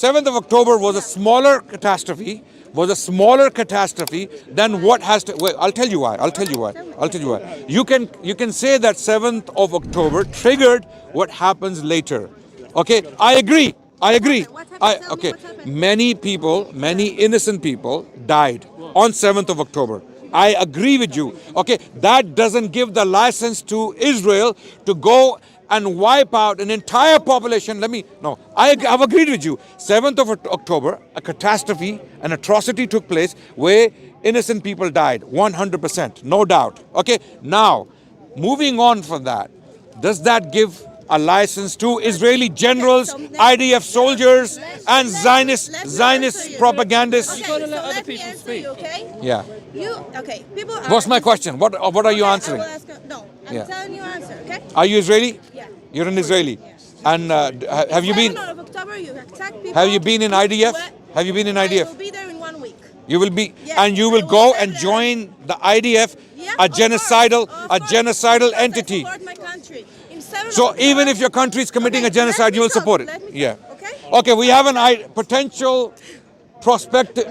7th of October was a smaller catastrophe, than what has to. Wait, I'll tell you why. You can say that 7th of October triggered what happens later. Okay, I agree. Okay, many people, many innocent people died on 7th of October. I agree with you. Okay, that doesn't give the license to Israel to go and wipe out an entire population. I've agreed with you. 7th of October, a catastrophe, an atrocity took place where innocent people died, 100%, no doubt. Okay, now, moving on from that, does that give a license to Israeli generals, IDF soldiers, and Zionist propagandists? Okay, so let me answer you, okay? Yeah. People are... What's my question? What are you answering? I'm telling you answer, okay? Are you Israeli? Yeah. You're an Israeli. And have you been? October, you attack people. Have you been in IDF? Have you been in IDF? I will be there in 1 week. You will be, Yes, and you will go and join the IDF, Yeah, a of genocidal course, entity. I support my country. In 7 So October, even if your country is committing a genocide, you will support it. Let me Yeah. talk, okay? Okay, we have an potential prospective.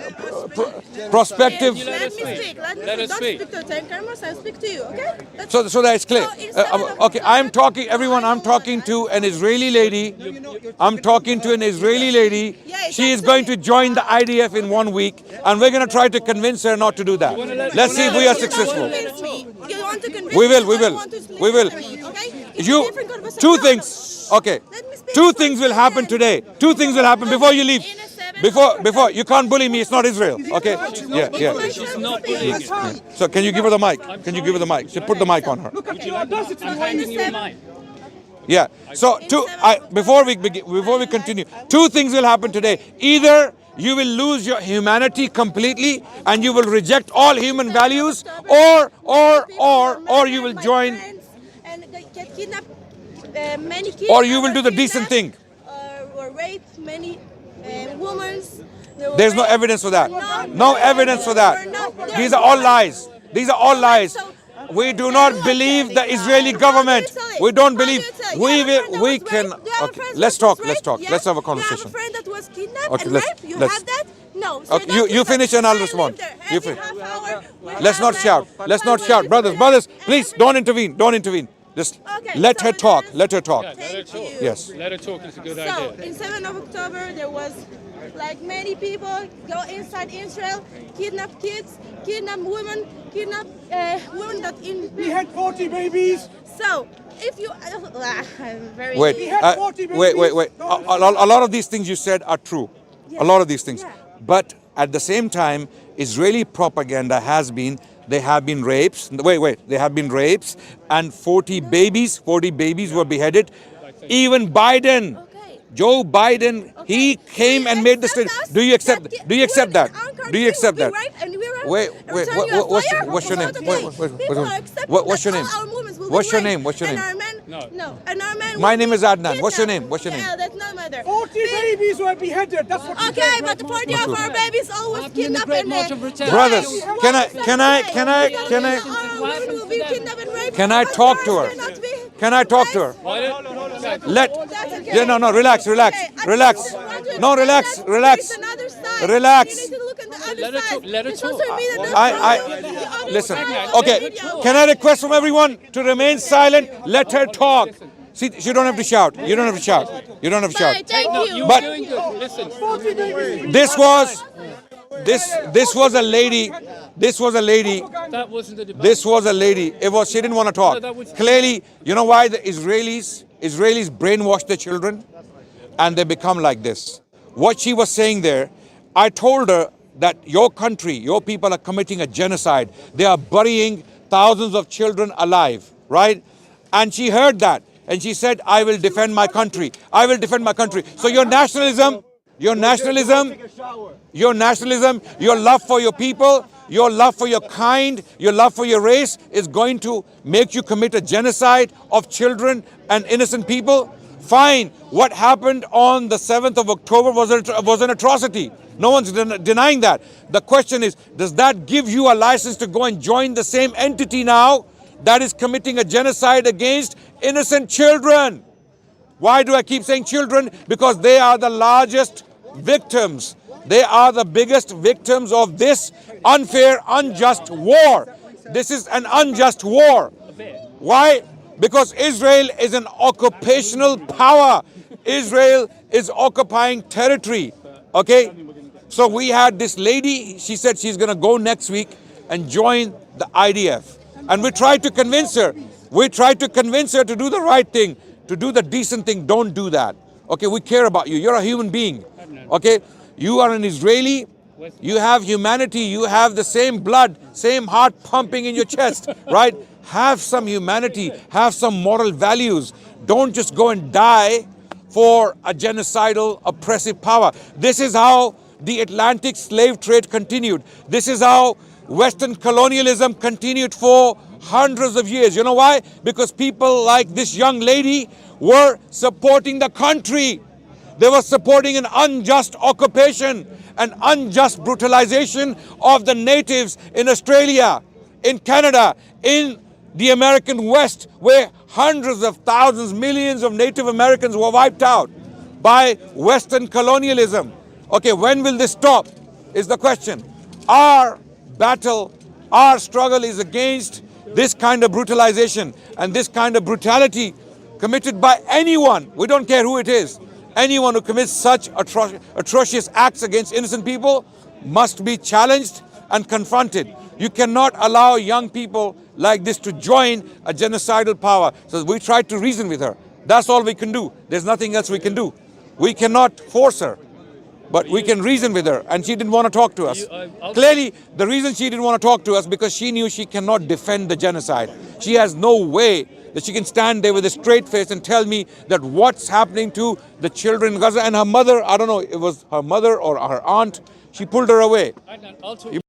Let me speak. Don't speak to 10 cameras. I'll speak to you, okay? So that it's clear. So in 7 Okay, I'm talking. Everyone, I'm talking to an Israeli lady. She is going to join the IDF in 1 week, and we're going to try to convince her not to do that. Let's see if we are successful. You want to convince We will. me, I want to split We will. me, okay? It's a different conversation. Two No, things. Okay. Let me speak Two for things a will happen second. today. Two things will happen before you leave. In a 7 Before you can't bully me. It's not Israel. Okay. Yeah. She's not bullying you. So can you give her the mic? So put the mic on her. Look at your audacity. I'm handing you a mic. Yeah. So before we continue, two things will happen today. Either you will lose your humanity completely and you will reject all human values, or you will join, and get kidnapped, many kids, or you will do the decent thing. or rape many women. There's no evidence for that. No evidence for that. These are all lies. We do not believe the Israeli government. We don't believe. We can. Okay, let's talk. Let's have a conversation. You have a friend that was kidnapped Okay, and let's- raped? You let's- have that? No. So Okay, don't you do finish that. and I'll I respond. live there. You Every finish. half hour we Let's have not that. shout. Let's not shout. Brothers, please don't intervene. Just Okay, let so her talk. then- Let her talk. Thank you. Yes. Let her talk is a good So, idea. in 7 of October, there was like many people go inside Israel, kidnap kids, kidnap women, kidnap women that in... We had 40 babies. So, if you... I'm very... Wait. had 40 Wait. babies. A lot of these things you said are true. A lot of these things. Yeah. But at the same time, Israeli propaganda has been. There have been rapes. There have been rapes, and 40 babies were beheaded. Even Biden, Okay. Joe Biden, he came and made the statement. Do you accept that? Do you accept that? Wait. What's your name? What's your name? What's your name? What's your name? No. And our men My will name be is Adnan. What's your kidnapped. name? What's your name? Yeah, that's not matter. 40 babies were beheaded. That's what you Okay, said. but 40 of our babies always kidnapped and Brothers, can I talk to her? Can I talk to her? No, relax. No, relax. Relax. Let her talk. Listen. Okay. Can I request from everyone to remain silent? Let her talk. See, you don't have to shout. You don't have to shout. Thank you. But Doing good. Listen. this was a lady. That wasn't a debate. This was a lady. She didn't want to talk. No, that was- Clearly, you know why the Israelis brainwash their children and they become like this. What she was saying there, I told her that your country, your people are committing a genocide. They are burying thousands of children alive, right? And she heard that and she said, I will defend my country. So your nationalism, your love for your people, your love for your kind, your love for your race is going to make you commit a genocide of children and innocent people? Fine. What happened on the 7th of October was an atrocity. No one's denying that. The question is, does that give you a license to go and join the same entity now that is committing a genocide against innocent children? Why do I keep saying children? Because they are the largest victims. They are the biggest victims of this unfair, unjust war. This is an unjust war. Why? Because Israel is an occupational power. Israel is occupying territory. Okay? So we had this lady, she said she's going to go next week and join the IDF. And we tried to convince her. We tried to convince her to do the right thing, to do the decent thing. Don't do that. Okay, we care about you. You're a human being. Okay? You are an Israeli. You have humanity. You have the same blood, same heart pumping in your chest, right? Have some humanity. Have some moral values. Don't just go and die for a genocidal, oppressive power. This is how the Atlantic slave trade continued. This is how Western colonialism continued for hundreds of years. You know why? Because people like this young lady were supporting the country. They were supporting an unjust occupation, an unjust brutalization of the natives in Australia, in Canada, in the American West, where hundreds of thousands, millions of Native Americans were wiped out by Western colonialism. Okay, when will this stop is the question. Our battle, our struggle is against this kind of brutalization and this kind of brutality committed by anyone. We don't care who it is. Anyone who commits such atrocious acts against innocent people must be challenged and confronted. You cannot allow young people like this to join a genocidal power. So we tried to reason with her. That's all we can do. There's nothing else we can do. We cannot force her, but we can reason with her. And she didn't want to talk to us. Clearly, the reason she didn't want to talk to us because she knew she cannot defend the genocide. She has no way that she can stand there with a straight face and tell me that what's happening to the children in Gaza. And her mother, I don't know, it was her mother or her aunt, she pulled her away. Adnan, also, You